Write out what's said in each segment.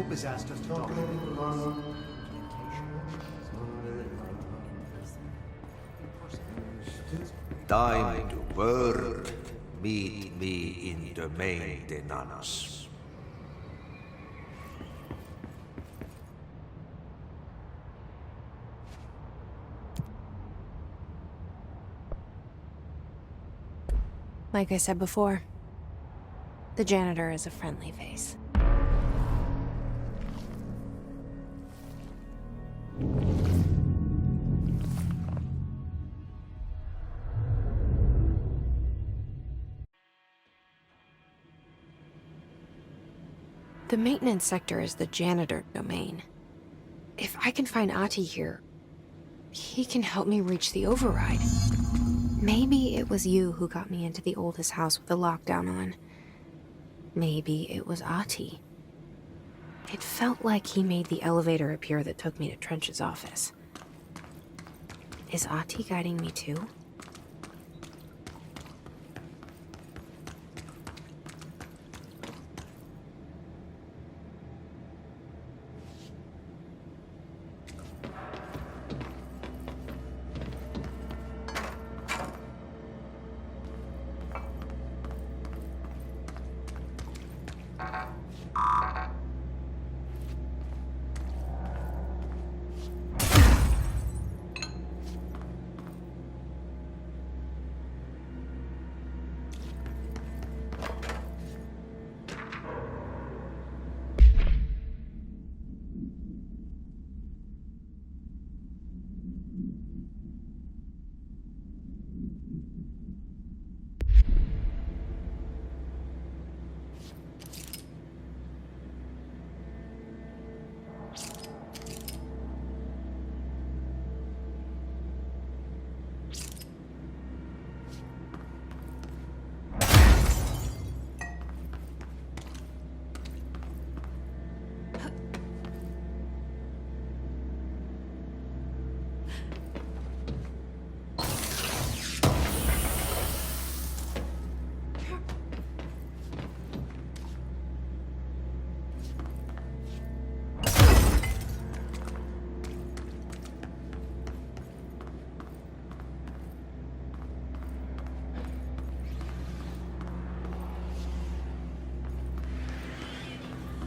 Hope has asked us to talk. Time to work. Meet me in the maintenance. Like I said before, the janitor is a friendly face. The maintenance sector is the janitor domain. If I can find Ati here, he can help me reach the override. Maybe it was you who got me into the oldest house with the lockdown on. Maybe it was Ati. It felt like he made the elevator appear that took me to Trench's office. Is Ati guiding me too?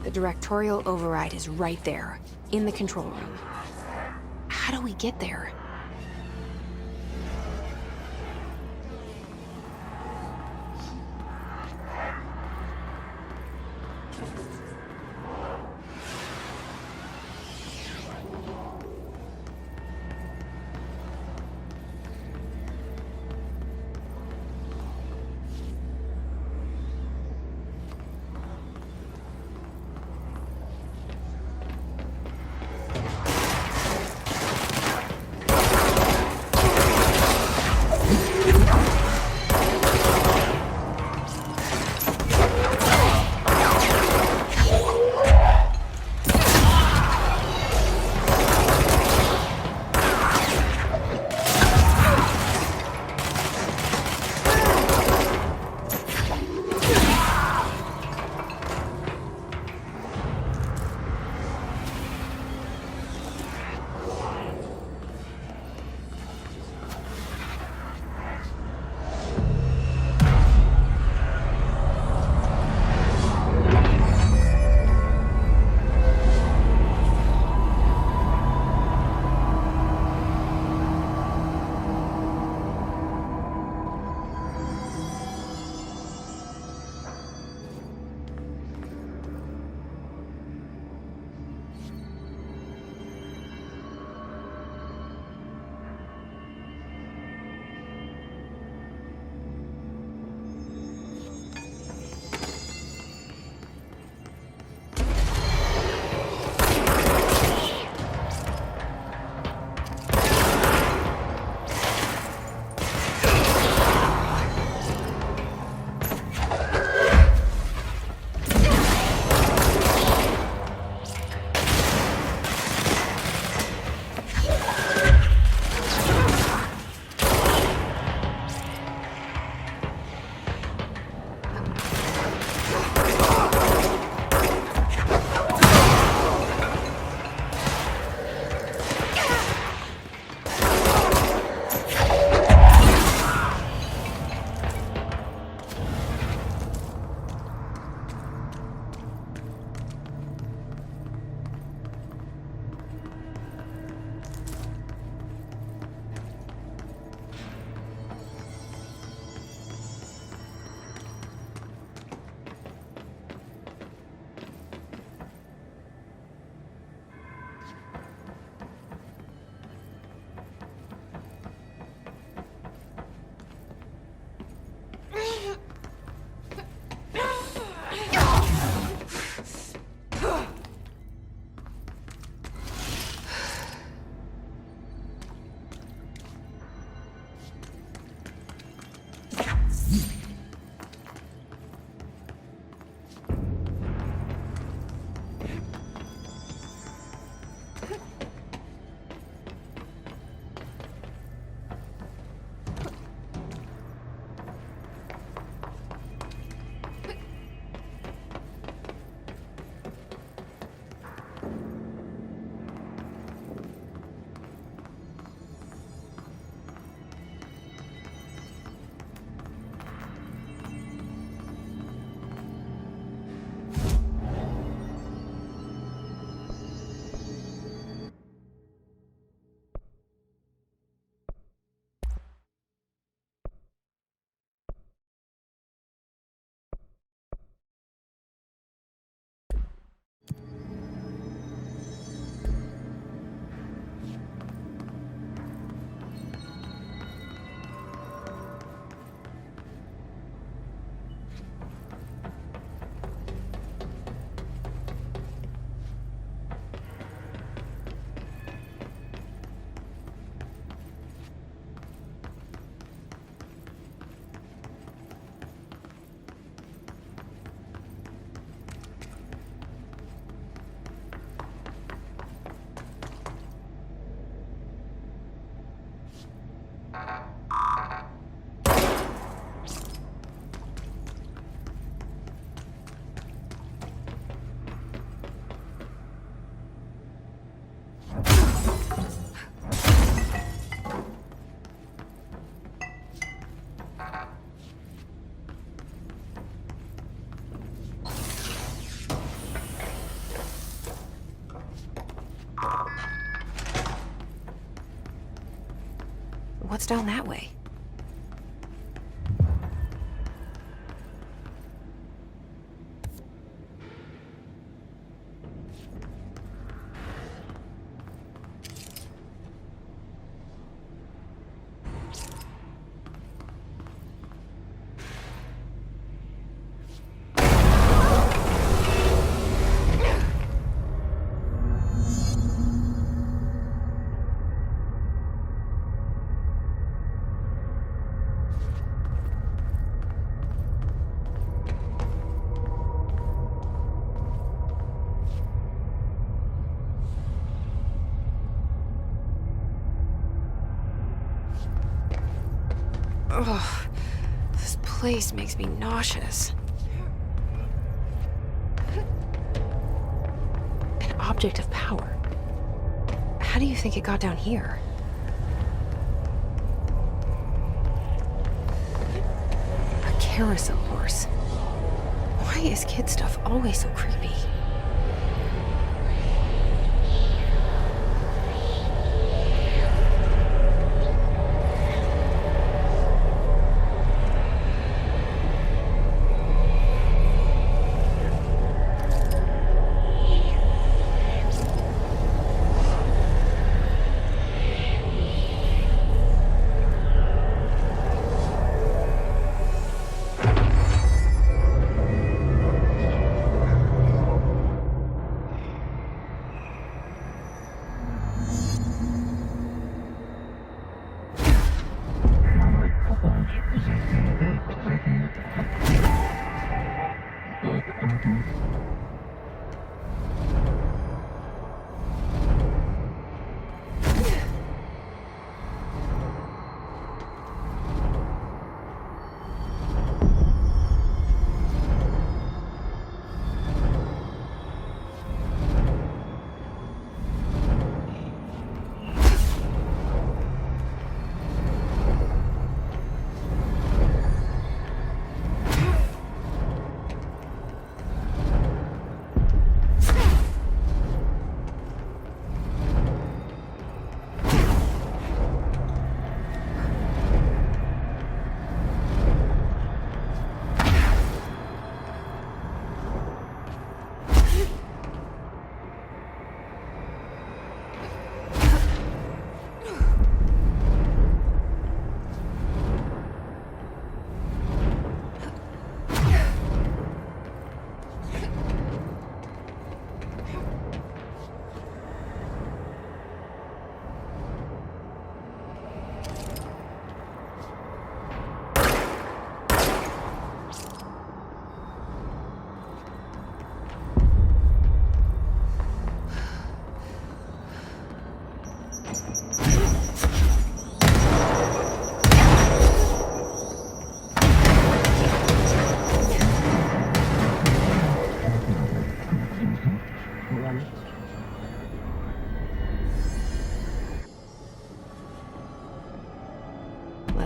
The directorial override is right there, in the control room. How do we get there? What's down that way? Ugh, this place makes me nauseous. An object of power. How do you think it got down here? A carousel horse. Why is kid stuff always so creepy?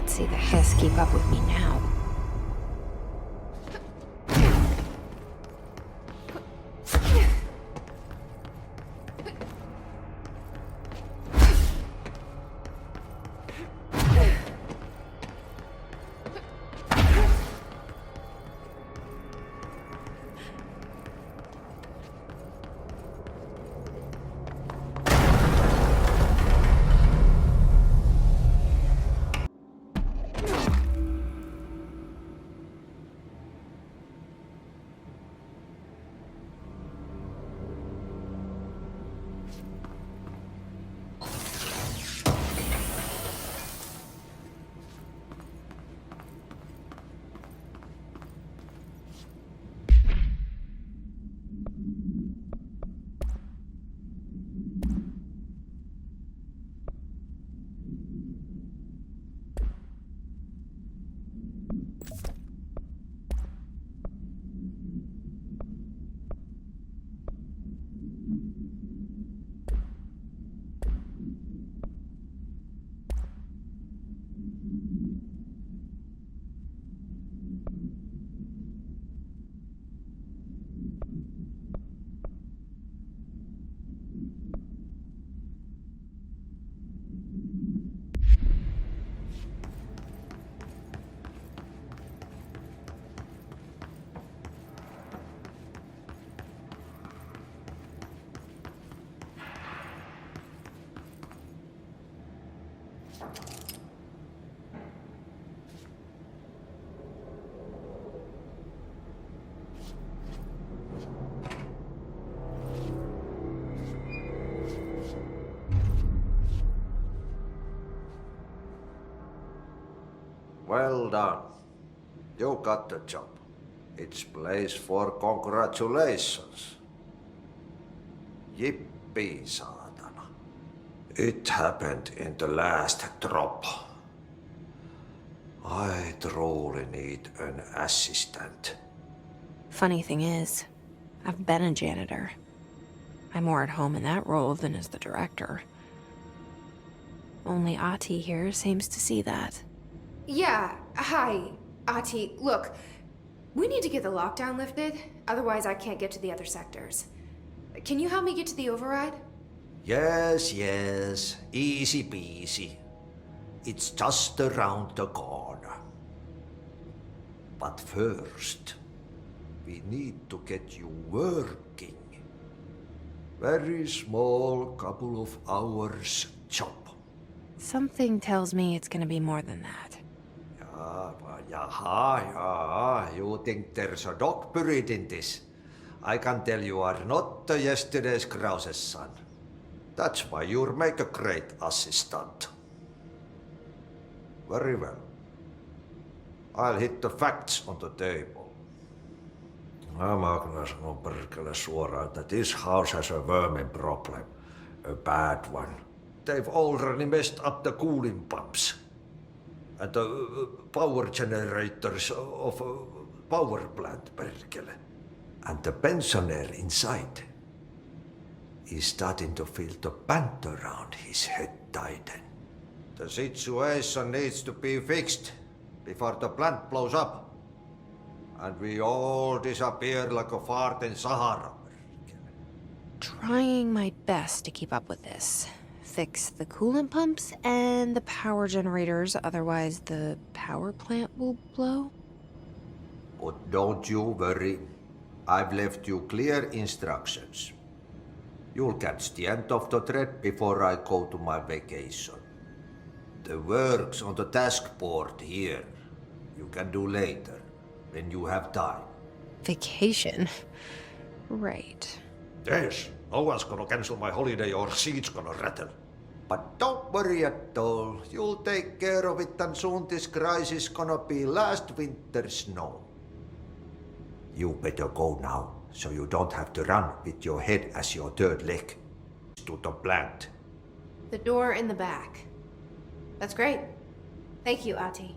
Can't see the hiss keep up with me now. Well done. You got the job. It's place for congratulations. Yippee, saatana. It happened in the last drop. I truly need an assistant. Funny thing is, I've been a janitor. I'm more at home in that role than as the director. Only Ati here seems to see that. Yeah, hi, Ati. Look, we need to get the lockdown lifted, otherwise I can't get to the other sectors. Can you help me get to the override? Yes, easy peasy. It's just around the corner. But first, we need to get you working. Very small, couple of hours job. Something tells me it's gonna be more than that. Yaha, you think there's a dog buried in this? I can tell you are not yesterday's Krause's son. That's why you'll make a great assistant. Very well. I'll hit the facts on the table. Mä kyllä sanon perkele suoraan, that this house has a vermin problem. A bad one. They've already messed up the cooling pumps. And the power generators of a power plant, perkele. And the pensioner inside is starting to feel the pant around his head tighten. The situation needs to be fixed before the plant blows up. And we all disappear like a fart in Sahara. Trying my best to keep up with this. Fix the coolant pumps and the power generators, otherwise the power plant will blow. But don't you worry. I've left you clear instructions. You'll catch the end of the thread before I go to my vacation. The work's on the task board here. You can do later, when you have time. Vacation? Right. Yes, no one's gonna cancel my holiday or seat's gonna rattle. But don't worry at all. You'll take care of it and soon this crisis gonna be last winter's snow. You better go now, so you don't have to run with your head as your third leg. To the plant. The door in the back. That's great. Thank you, Ati.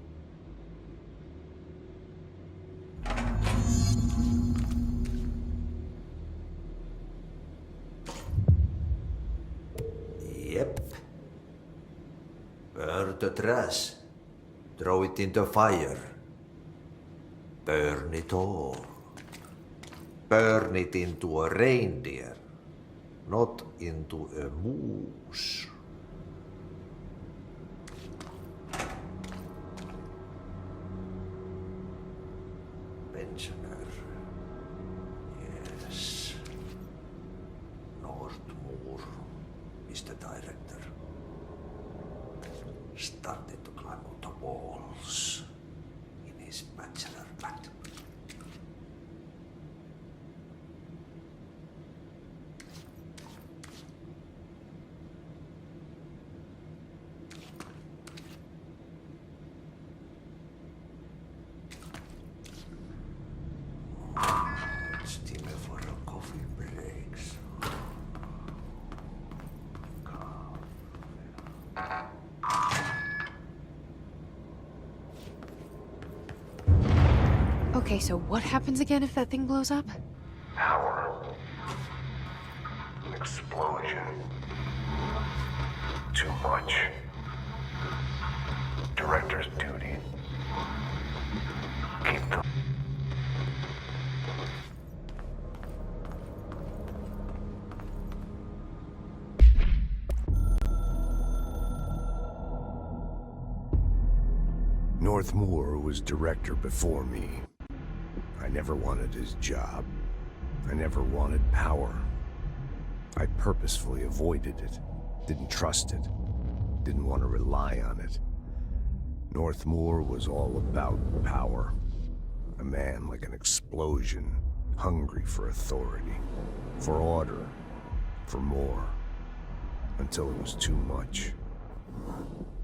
Yep. Where the trash? Throw it into fire. Burn it all. Burn it into a reindeer, not into a moose. Pensioner. Yes. Northmoor is the director. Started to climb up the walls in his bachelor pad. It's time for a coffee breaks. Okay, so what happens again if that thing blows up? Power. An explosion. Too much. Director's duty. Keep the... Northmoor was director before me. I never wanted his job. I never wanted power. I purposefully avoided it, didn't trust it, didn't want to rely on it. Northmoor was all about power. A man like an explosion, hungry for authority, for order, for more, until it was too much.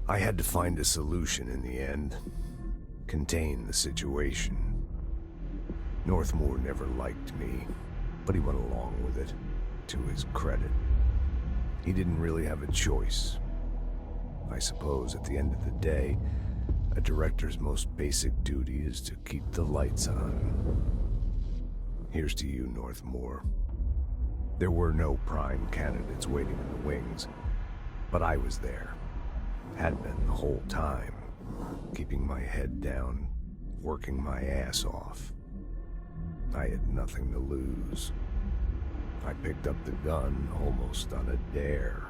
I had to find a solution in the end, contain the situation. Northmoor never liked me, but he went along with it, to his credit. He didn't really have a choice. I suppose at the end of the day, a director's most basic duty is to keep the lights on. Here's to you, Northmoor. There were no prime candidates waiting in the wings, but I was there. Had been the whole time, keeping my head down, working my ass off. I had nothing to lose. I picked up the gun almost on a dare.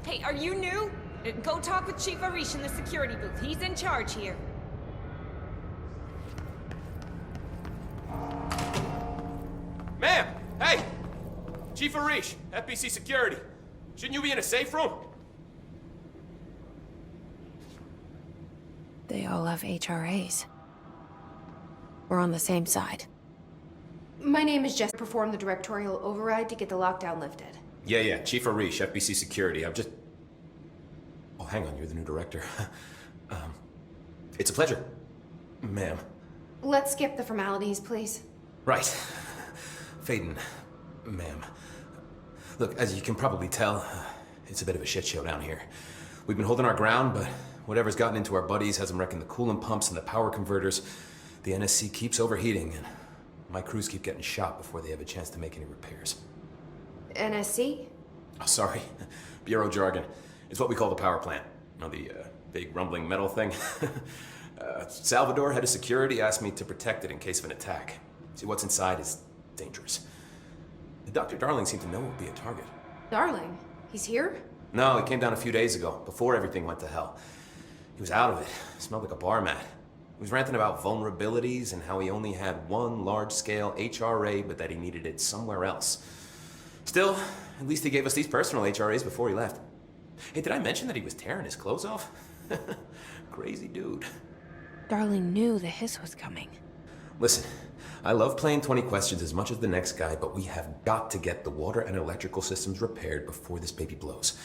Hey, are you new? Go talk with Chief Arish in the security booth. He's in charge here. Ma'am! Hey! Chief Arish, FBC Security. Shouldn't you be in a safe room? They all have HRAs. We're on the same side. My name is Jess. Perform the directorial override to get the lockdown lifted. Yeah, Chief Arish, FBC Security. I'm just... Oh, hang on, you're the new director. It's a pleasure, ma'am. Let's skip the formalities, please. Right. Faden, ma'am. Look, as you can probably tell, it's a bit of a shit show down here. We've been holding our ground, but Whatever's gotten into our buddies has them wrecking the coolant pumps and the power converters. The NSC keeps overheating, and my crews keep getting shot before they have a chance to make any repairs. NSC? Oh, sorry. Bureau jargon. It's what we call the power plant. You know, the big rumbling metal thing? Salvador, head of security, asked me to protect it in case of an attack. See, what's inside is dangerous. Dr. Darling seemed to know it would be a target. Darling? He's here? No, he came down a few days ago, before everything went to hell. He was out of it. Smelled like a bar mat. He was ranting about vulnerabilities and how he only had one large-scale HRA, but that he needed it somewhere else. Still, at least he gave us these personal HRAs before he left. Hey, did I mention that he was tearing his clothes off? Crazy dude. Darling knew the hiss was coming. Listen, I love playing 20 questions as much as the next guy, but we have got to get the water and electrical systems repaired before this baby blows.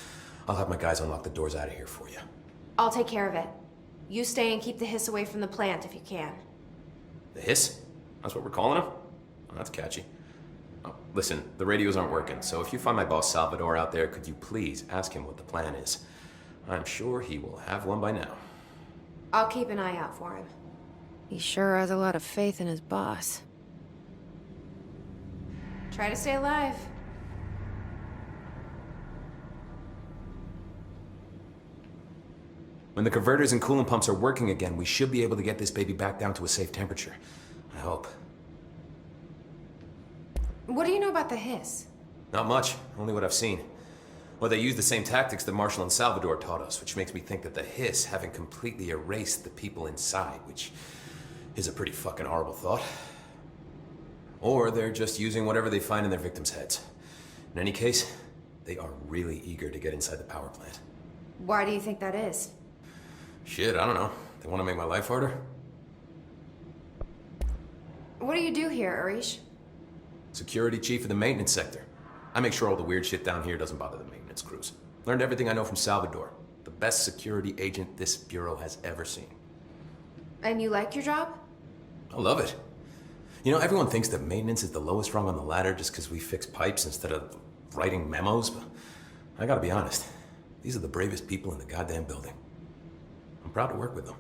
I'll have my guys unlock the doors out of here for you. I'll take care of it. You stay and keep the hiss away from the plant if you can. The hiss? That's what we're calling him? Oh, that's catchy. Oh, listen, the radios aren't working, so if you find my boss Salvador out there, could you please ask him what the plan is? I'm sure he will have one by now. I'll keep an eye out for him. He sure has a lot of faith in his boss. Try to stay alive. When the converters and coolant pumps are working again, we should be able to get this baby back down to a safe temperature. I hope. What do you know about the hiss? Not much, only what I've seen. Well, they use the same tactics that Marshall and Salvador taught us, which makes me think that the hiss haven't completely erased the people inside, which is a pretty fucking horrible thought. Or they're just using whatever they find in their victims' heads. In any case, they are really eager to get inside the power plant. Why do you think that is? Shit, I don't know. They want to make my life harder? What do you do here, Arish? Security chief of the maintenance sector. I make sure all the weird shit down here doesn't bother the maintenance crews. Learned everything I know from Salvador. The best security agent this bureau has ever seen. And you like your job? I love it. You know, everyone thinks that maintenance is the lowest rung on the ladder just because we fix pipes instead of writing memos, but I gotta be honest. These are the bravest people in the goddamn building. I'm proud to work with them.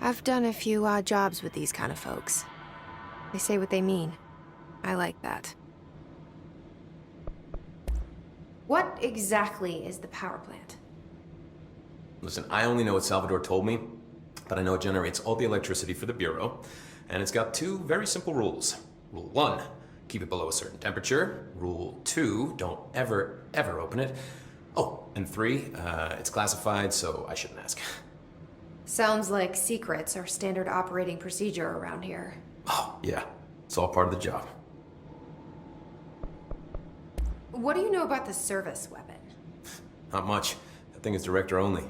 I've done a few odd jobs with these kind of folks. They say what they mean. I like that. What exactly is the power plant? Listen, I only know what Salvador told me, but I know it generates all the electricity for the Bureau, and it's got two very simple rules. Rule 1, keep it below a certain temperature. Rule 2, don't ever, ever open it. Oh, and 3, it's classified, so I shouldn't ask. Sounds like secrets are standard operating procedure around here. Oh, yeah. It's all part of the job. What do you know about the service weapon? Not much. That thing is director only.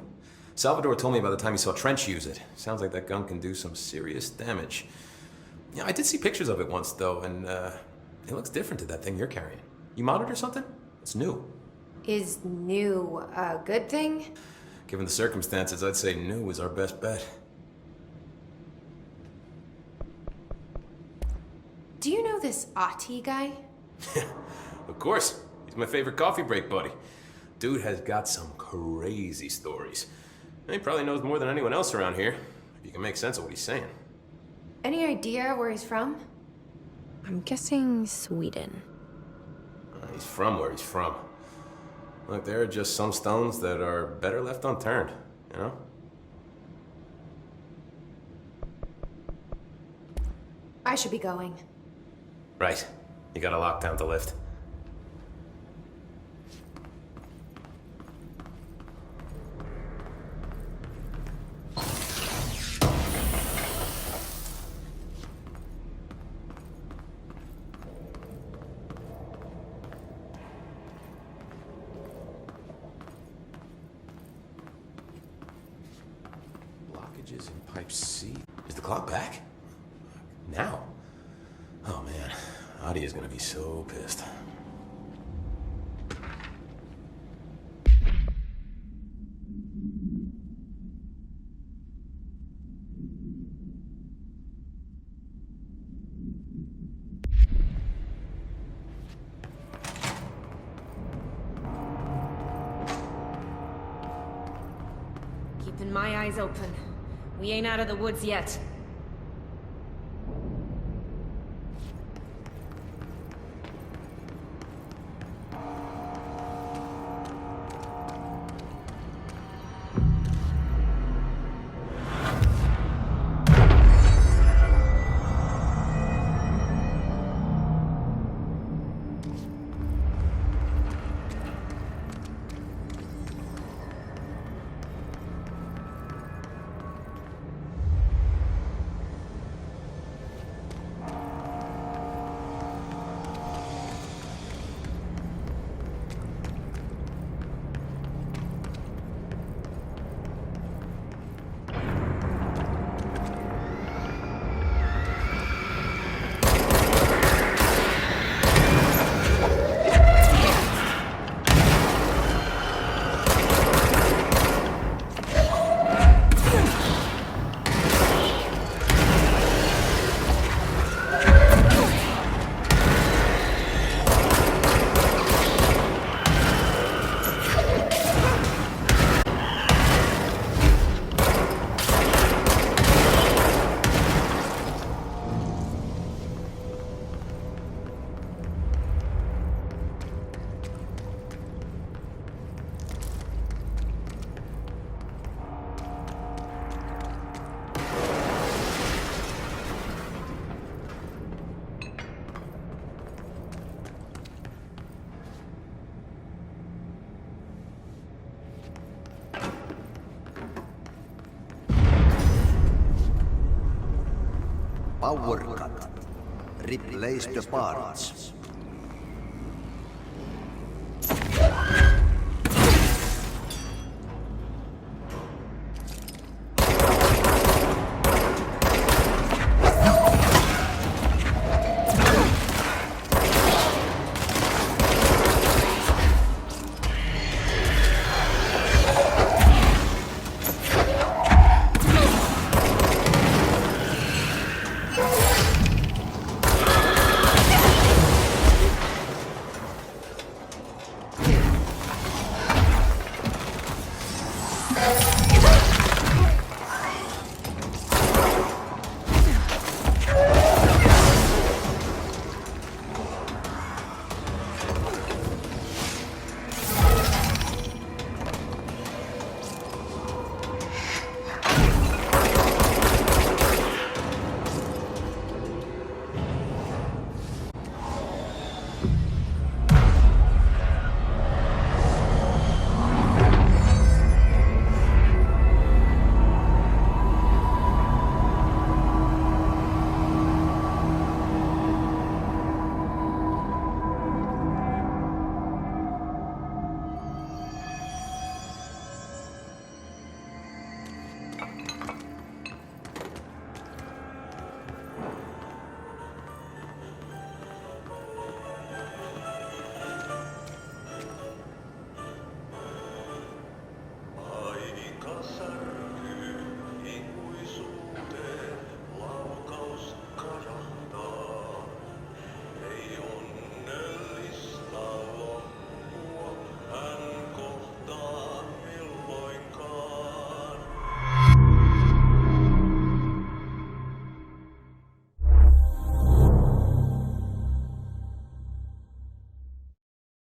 Salvador told me by the time he saw Trench use it. Sounds like that gun can do some serious damage. Yeah, I did see pictures of it once, though, and it looks different to that thing you're carrying. You monitor something? It's new. Is new a good thing? Given the circumstances, I'd say new is our best bet. Do you know this ITA guy? Of course. He's my favorite coffee break buddy. Dude has got some crazy stories. And he probably knows more than anyone else around here, if you can make sense of what he's saying. Any idea where he's from? I'm guessing Sweden. He's from where he's from. Look, there are just some stones that are better left unturned, you know? I should be going. Right. You gotta lock down the lift. Blockages in pipe C. Is the clock back? Now? Oh man, Adi is gonna be so pissed. Keeping my eyes open. We ain't out of the woods yet. Power cut. Replace the parts.